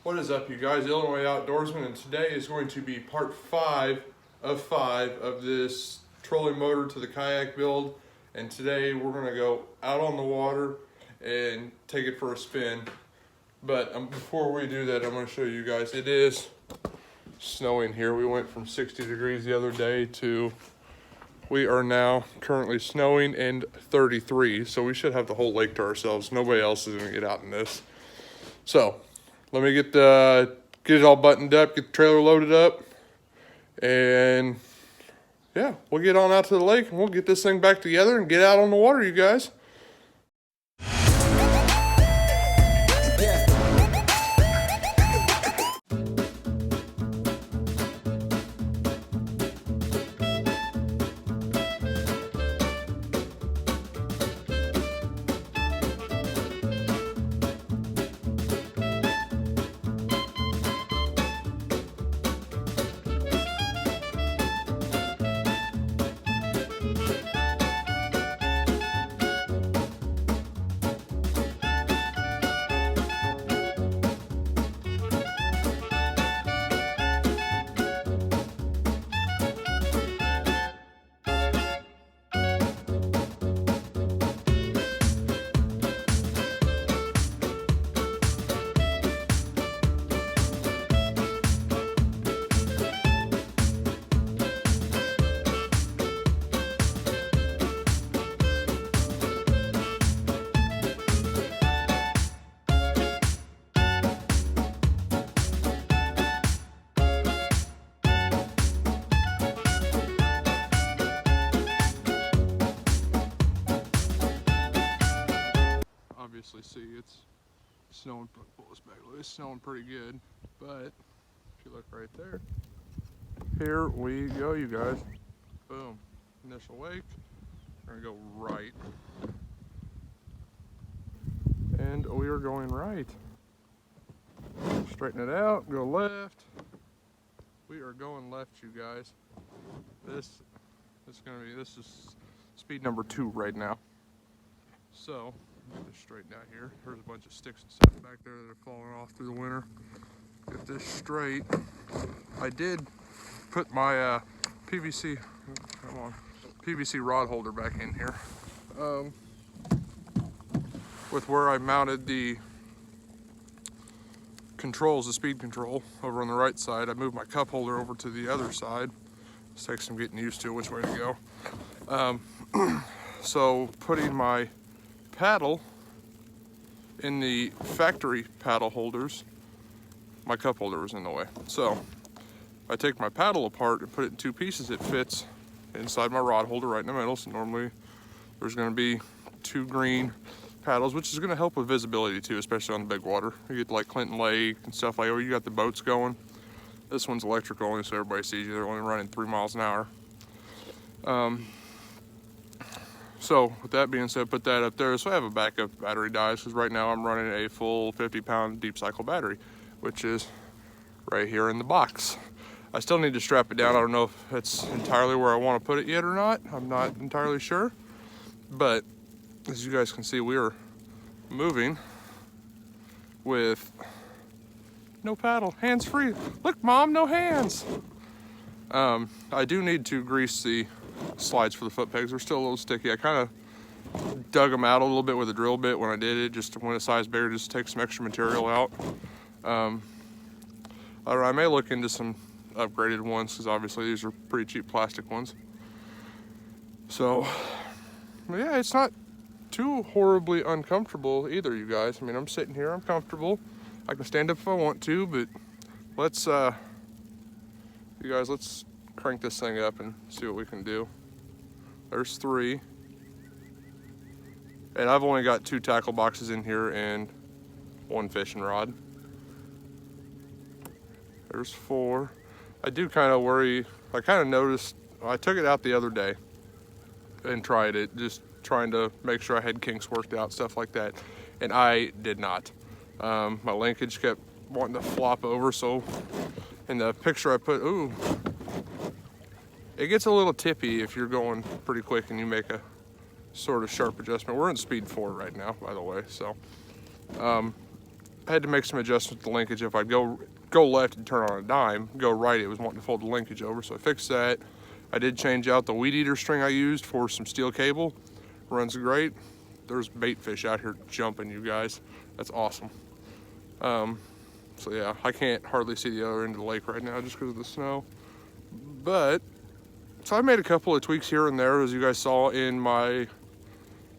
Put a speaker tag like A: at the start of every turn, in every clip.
A: What is up, you guys? Illinois Outdoorsman, and today is going to be part 5 of this trolling motor to the kayak build. And today we're going to go out on the water and take it for a spin. But before we do that, I'm going to show you guys. It is snowing here. We went from 60 degrees the other day to we are now currently snowing and 33. So we should have the whole lake to ourselves. Nobody else is going to get out in this. So let me get it all buttoned up, get the trailer loaded up, and yeah, we'll get on out to the lake and we'll get this thing back together and get out on the water, you guys. Obviously see it's snowing, pull this back, it's snowing pretty good, but if you look right there, here we go, you guys. Boom, initial wake, we're gonna go right, and we are going right. Straighten it out, go left. We are going left, you guys. This is speed number 2 right now. So get this straightened out here. There's a bunch of sticks and stuff back there that are falling off through the winter. Get this straight. I did put my PVC rod holder back in here. With where I mounted the controls, the speed control, over on the right side, I moved my cup holder over to the other side. This takes some getting used to which way to go. So putting my paddle in the factory paddle holders, my cup holder was in the way. So I take my paddle apart and put it in 2 pieces. It fits inside my rod holder right in the middle. So normally there's going to be 2 green paddles, which is going to help with visibility too, especially on the big water. You get like Clinton Lake and stuff like that where you got the boats going. This one's electric only, so everybody sees you. They're only running 3 miles an hour. So with that being said, put that up there. So I have a backup battery dies, because right now I'm running a full 50-pound deep cycle battery, which is right here in the box. I still need to strap it down. I don't know if it's entirely where I want to put it yet or not. I'm not entirely sure. But as you guys can see, we are moving with no paddle, hands free. Look, Mom, no hands. I do need to grease the slides for the foot pegs. They're still a little sticky. I kind of dug them out a little bit with a drill bit when I did it, just when a size bigger, just to take some extra material out. I may look into some upgraded ones, because obviously these are pretty cheap plastic ones. So yeah, it's not too horribly uncomfortable either, you guys. I mean, I'm sitting here, I'm comfortable. I can stand up if I want to, but let's you guys, let's crank this thing up and see what we can do. There's 3. And I've only got 2 tackle boxes in here and 1 fishing rod. There's 4. I do kind of worry, I kind of noticed, I took it out the other day and tried it, just trying to make sure I had kinks worked out, stuff like that. And I did not. My linkage kept wanting to flop over, so in the picture I put, ooh, it gets a little tippy if you're going pretty quick and you make a sort of sharp adjustment. We're in speed 4 right now, by the way, so I had to make some adjustments to the linkage. If I'd go left and turn on a dime, go right, it was wanting to fold the linkage over. So I fixed that. I did change out the weed eater string I used for some steel cable. Runs great. There's bait fish out here jumping, you guys. That's awesome. So yeah, I can't hardly see the other end of the lake right now just because of the snow. But, so I made a couple of tweaks here and there, as you guys saw in my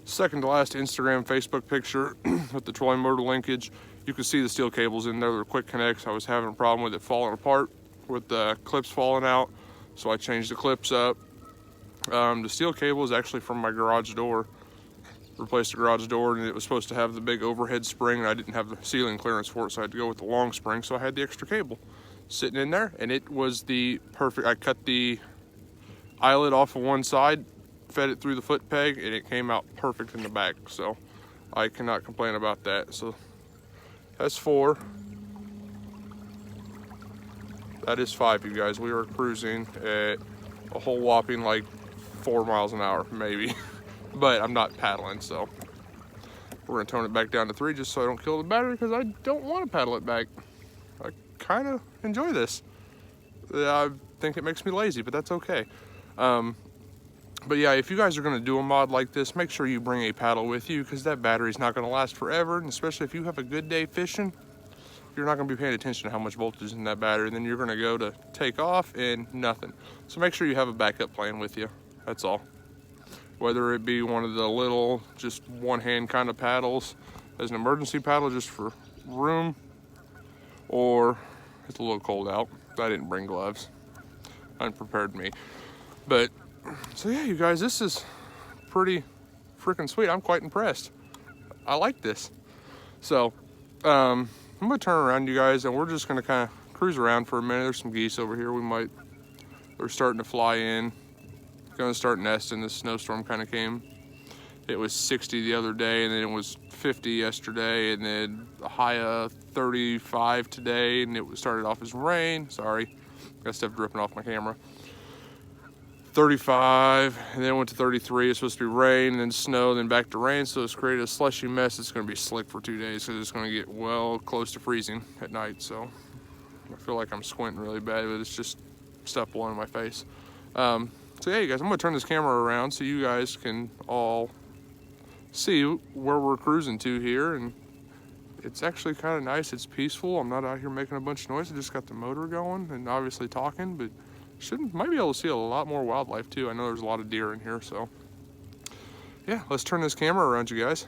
A: second to last Instagram, Facebook picture with the trolling motor linkage. You can see the steel cables in there. They're quick connects. I was having a problem with it falling apart with the clips falling out. So I changed the clips up. The steel cable is actually from my garage door. Replaced the garage door, and it was supposed to have the big overhead spring, and I didn't have the ceiling clearance for it, so I had to go with the long spring. So I had the extra cable sitting in there, and it was the perfect. I cut the eyelet off of one side, fed it through the foot peg, and it came out perfect in the back. So I cannot complain about that. So that's 4. That is 5, you guys. We are cruising at a whole whopping like 4 miles an hour, maybe. But I'm not paddling, so we're gonna tone it back down to 3 just so I don't kill the battery, because I don't want to paddle it back. I kind of enjoy this. I think it makes me lazy, but that's okay. But yeah, if you guys are gonna do a mod like this, make sure you bring a paddle with you, because that battery's not gonna last forever, and especially if you have a good day fishing, you're not gonna be paying attention to how much voltage is in that battery, and then you're gonna go to take off and nothing. So make sure you have a backup plan with you, that's all. Whether it be one of the little, just one hand kind of paddles as an emergency paddle just for room, or it's a little cold out. I didn't bring gloves, unprepared me. But, so yeah, you guys, this is pretty freaking sweet. I'm quite impressed. I like this. So, I'm gonna turn around, you guys, and we're just gonna kind of cruise around for a minute. There's some geese over here. They're starting to fly in. Gonna start nesting. This snowstorm kind of came. It was 60 the other day, and then it was 50 yesterday, and then a high of 35 today, and it started off as rain. Sorry, got stuff dripping off my camera. 35, and then it went to 33. It's supposed to be rain, and then snow, then back to rain, so it's created a slushy mess. It's gonna be slick for 2 days, because it's gonna get well close to freezing at night. So I feel like I'm squinting really bad, but it's just stuff blowing in my face. So yeah, you guys, I'm gonna turn this camera around so you guys can all see where we're cruising to here. And it's actually kind of nice. It's peaceful. I'm not out here making a bunch of noise. I just got the motor going and obviously talking, but might be able to see a lot more wildlife too. I know there's a lot of deer in here, so yeah, let's turn this camera around, you guys.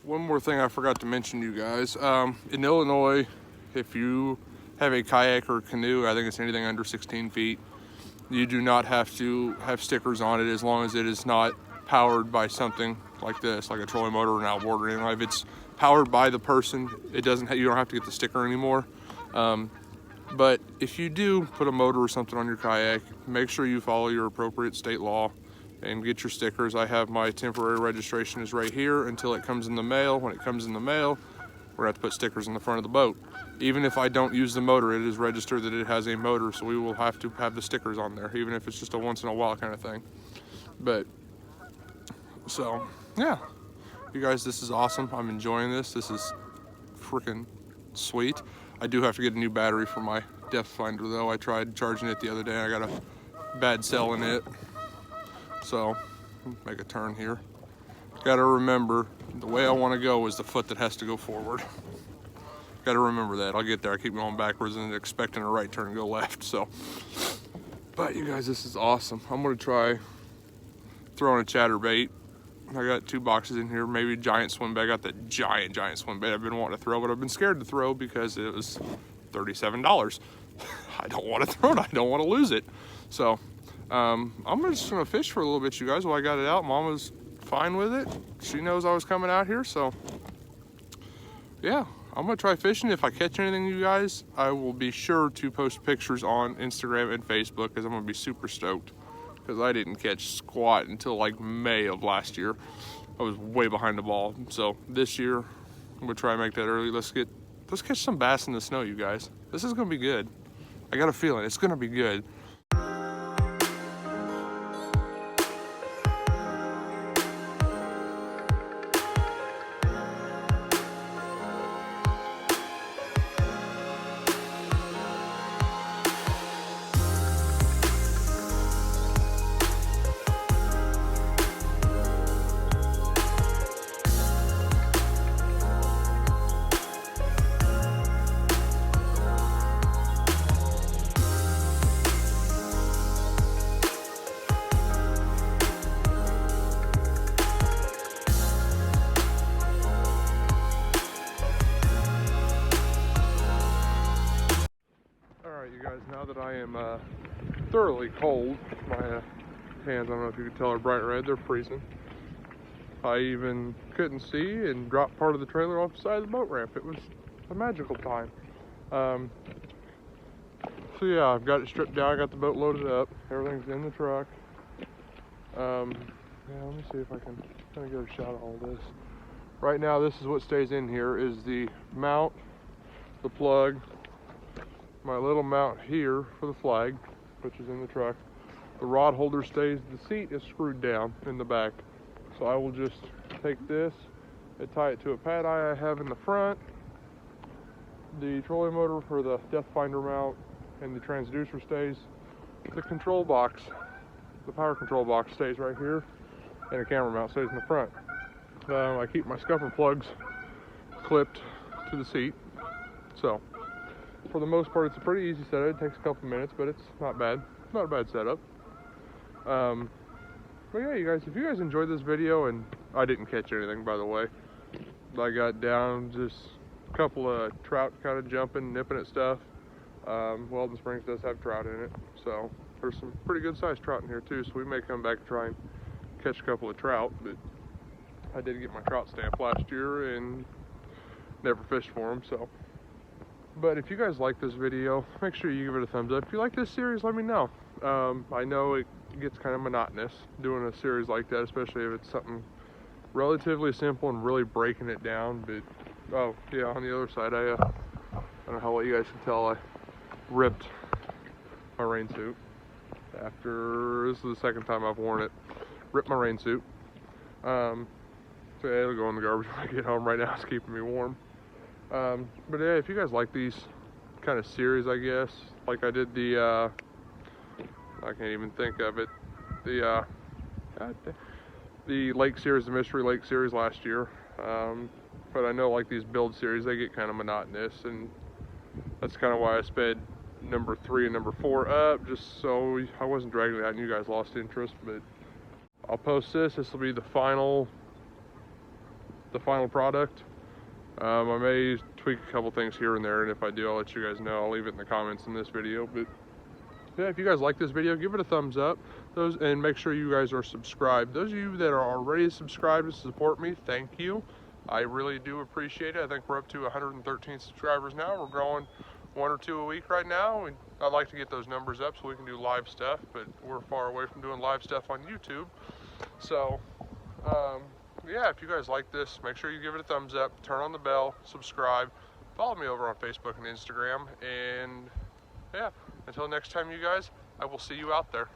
A: One more thing I forgot to mention, you guys. In Illinois, if you have a kayak or canoe, I think it's anything under 16 feet, you do not have to have stickers on it as long as it is not powered by something like this, like a trolling motor or an outboard or anything. If it's powered by the person, you don't have to get the sticker anymore. But if you do put a motor or something on your kayak, make sure you follow your appropriate state law and get your stickers. I have my temporary registration is right here until it comes in the mail. When it comes in the mail, we're gonna have to put stickers in the front of the boat. Even if I don't use the motor, it is registered that it has a motor, so we will have to have the stickers on there, even if it's just a once in a while kind of thing. But, so, yeah. You guys, this is awesome. I'm enjoying this. This is freaking sweet. I do have to get a new battery for my depth finder though. I tried charging it the other day. I got a bad cell in it. So, make a turn here. Gotta remember, the way I wanna go is the foot that has to go forward. Gotta remember that. I'll get there. I keep going backwards and expecting a right turn and go left, so. But you guys, this is awesome. I'm gonna try throwing a chatterbait. I got 2 boxes in here, maybe a giant swim bait. I got that giant swim bait I've been wanting to throw, but I've been scared to throw because it was $37. I don't want to throw it. I don't want to lose it. So I'm just gonna fish for a little bit, you guys, while I got it out. Mama's fine with it. She knows I was coming out here, so yeah, I'm gonna try fishing. If I catch anything, you guys, I will be sure to post pictures on Instagram and Facebook, because I'm gonna be super stoked, because I didn't catch squat until like May of last year. I was way behind the ball. So this year, I'm gonna try and make that early. Let's catch some bass in the snow, you guys. This is gonna be good. I got a feeling it's gonna be good. You guys, now that I am thoroughly cold, my hands, I don't know if you can tell, are bright red. They're freezing. I even couldn't see and dropped part of the trailer off the side of the boat ramp. It was a magical time. So yeah, I've got it stripped down. I got the boat loaded up. Everything's in the truck. Yeah, let me see if I can kind of get a shot of all this. Right now, this is what stays in here: is the mount, the plug, my little mount here for the flag, which is in the truck. The rod holder stays. The seat is screwed down in the back, so I will just take this and tie it to a pad I have in the front. The trolling motor for the depth finder mount and the transducer stays. The control box, the power control box, stays right here, and the camera mount stays in the front. I keep my scupper plugs clipped to the seat, so for the most part, it's a pretty easy setup. It takes a couple minutes, but it's not bad. Not a bad setup. But yeah, you guys, if you guys enjoyed this video, and I didn't catch anything, by the way. I got down just a couple of trout kind of jumping, nipping at stuff. Weldon Springs does have trout in it, so there's some pretty good sized trout in here too, so we may come back and try and catch a couple of trout. But I did get my trout stamp last year and never fished for them, so. But if you guys like this video, make sure you give it a thumbs up. If you like this series, let me know. I know it gets kind of monotonous doing a series like that, especially if it's something relatively simple and really breaking it down. But oh yeah, on the other side, I don't know how well you guys can tell, I ripped my rain suit after, this is the second time I've worn it. Ripped my rain suit. So yeah, it'll go in the garbage when I get home. Right now it's keeping me warm. But yeah, if you guys like these kind of series, I guess, like I did the, I can't even think of it, the lake series, the mystery lake series last year. But I know, like, these build series, they get kind of monotonous, and that's kind of why I sped number 3 and number 4 up, just so I wasn't dragging it out and you guys lost interest. But I'll post this. This will be the final product. I may tweak a couple things here and there, and if I do, I'll let you guys know. I'll leave it in the comments in this video. But yeah, if you guys like this video, give it a thumbs up. And make sure you guys are subscribed. Those of you that are already subscribed to support me, thank you. I really do appreciate it. I think we're up to 113 subscribers now. We're growing 1 or 2 a week right now, and I'd like to get those numbers up so we can do live stuff, but we're far away from doing live stuff on YouTube. So yeah, if you guys like this, make sure you give it a thumbs up, turn on the bell, subscribe, follow me over on Facebook and Instagram, and yeah, until next time, you guys, I will see you out there.